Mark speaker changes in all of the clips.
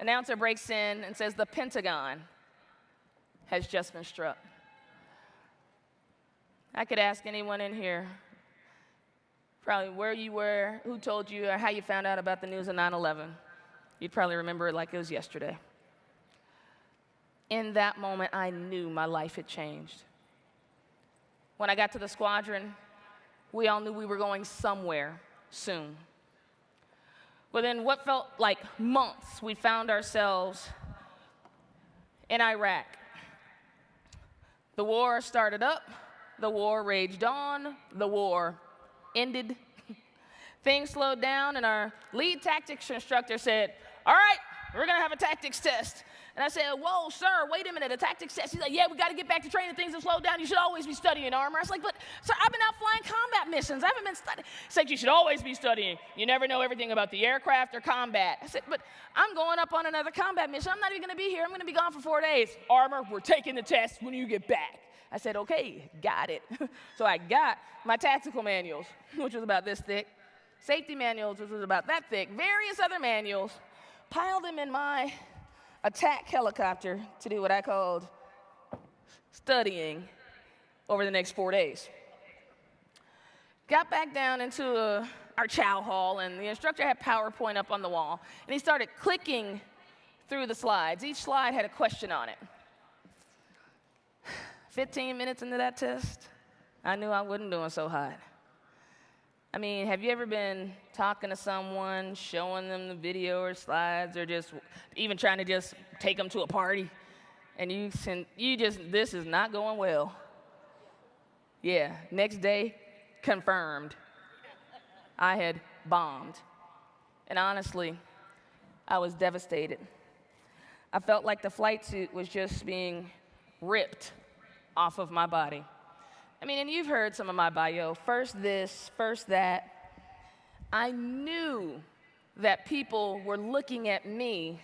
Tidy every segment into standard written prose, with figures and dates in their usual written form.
Speaker 1: Announcer breaks in and says, the Pentagon has just been struck. I could ask anyone in here probably where you were, who told you, or how you found out about the news of 9/11. You'd probably remember it like it was yesterday. In that moment, I knew my life had changed. When I got to the squadron, we all knew we were going somewhere soon. Within what felt like months, we found ourselves in Iraq. The war started up, the war raged on, the war ended. Things slowed down, and our lead tactics instructor said, all right, we're going to have a tactics test. And I said, whoa, sir, wait a minute, a tactics test? He's like, yeah, we got to get back to training. Things have slowed down. You should always be studying armor. I was like, but, sir, I've been out flying combat missions. I haven't been studying. He's like, you should always be studying. You never know everything about the aircraft or combat. I said, but I'm going up on another combat mission. I'm not even going to be here. I'm going to be gone for 4 days. Armor, we're taking the test when you get back. I said, okay, got it. So I got my tactical manuals, which was about this thick, safety manuals, which was about that thick, various other manuals, piled them in my attack helicopter to do what I called studying over the next 4 days. Got back down into our chow hall, and the instructor had PowerPoint up on the wall, and he started clicking through the slides. Each slide had a question on it. 15 minutes into that test, I knew I wasn't doing so hot. I mean, have you ever been talking to someone, showing them the video or slides, or just even trying to just take them to a party, and this is not going well? Yeah, next day, confirmed. I had bombed. And honestly, I was devastated. I felt like the flight suit was just being ripped off of my body. I mean, and you've heard some of my bio, first this, first that. I knew that people were looking at me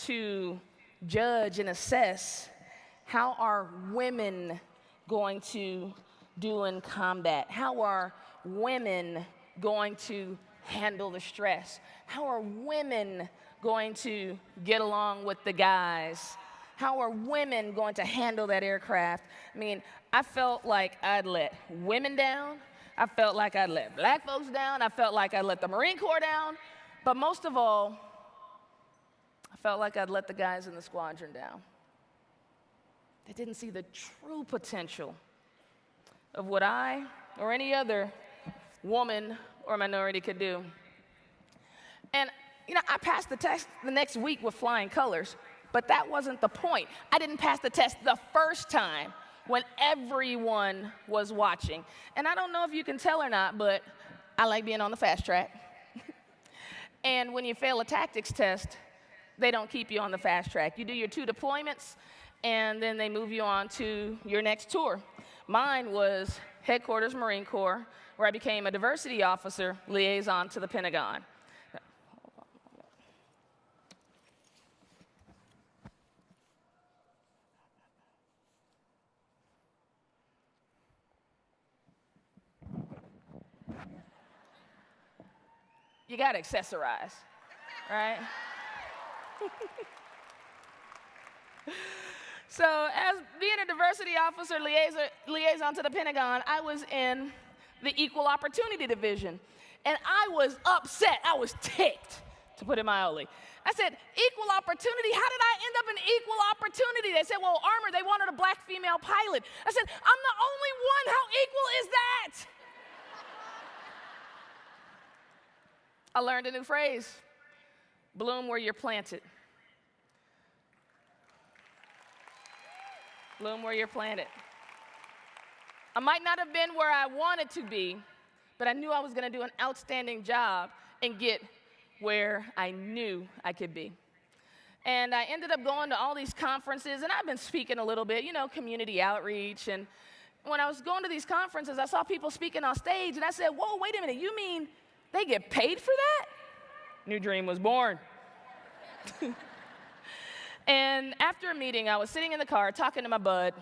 Speaker 1: to judge and assess how are women going to do in combat? How are women going to handle the stress? How are women going to get along with the guys? How are women going to handle that aircraft? I mean, I felt like I'd let women down. I felt like I'd let black folks down. I felt like I'd let the Marine Corps down. But most of all, I felt like I'd let the guys in the squadron down. They didn't see the true potential of what I or any other woman or minority could do. And, I passed the test the next week with flying colors. But that wasn't the point. I didn't pass the test the first time when everyone was watching. And I don't know if you can tell or not, but I like being on the fast track. And when you fail a tactics test, they don't keep you on the fast track. You do your 2 deployments, and then they move you on to your next tour. Mine was Headquarters Marine Corps, where I became a diversity officer liaison to the Pentagon. You got to accessorize, right? So as being a diversity officer liaison to the Pentagon, I was in the Equal Opportunity Division. And I was upset. I was ticked, to put it mildly. I said, equal opportunity? How did I end up in equal opportunity? They said, well, armor, they wanted a black female pilot. I said, I'm the only one. How equal is that? I learned a new phrase, bloom where you're planted. Bloom where you're planted. I might not have been where I wanted to be, but I knew I was going to do an outstanding job and get where I knew I could be. And I ended up going to all these conferences, and I've been speaking a little bit, community outreach. And when I was going to these conferences, I saw people speaking on stage, and I said, whoa, wait a minute, you mean they get paid for that? New dream was born. And after a meeting, I was sitting in the car talking to my bud.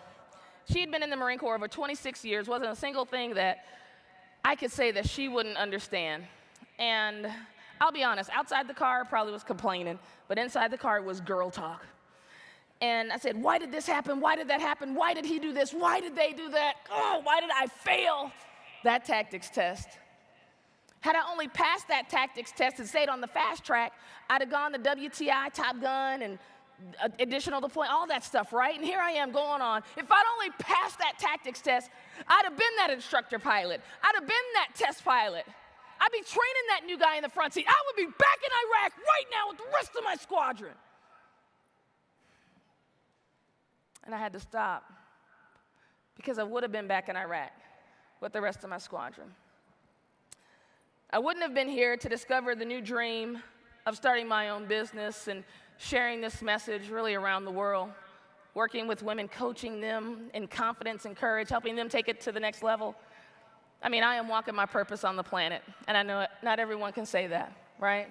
Speaker 1: She had been in the Marine Corps over 26 years, wasn't a single thing that I could say that she wouldn't understand. And I'll be honest, outside the car, I probably was complaining, but inside the car, it was girl talk. And I said, why did this happen? Why did that happen? Why did he do this? Why did they do that? Oh, why did I fail that tactics test? Had I only passed that tactics test and stayed on the fast track, I'd have gone to WTI, Top Gun, and additional deployment, all that stuff, right? And here I am going on. If I'd only passed that tactics test, I'd have been that instructor pilot. I'd have been that test pilot. I'd be training that new guy in the front seat. I would be back in Iraq right now with the rest of my squadron. And I had to stop because I would have been back in Iraq with the rest of my squadron. I wouldn't have been here to discover the new dream of starting my own business and sharing this message really around the world, working with women, coaching them in confidence and courage, helping them take it to the next level. I mean, I am walking my purpose on the planet, and I know not everyone can say that, right?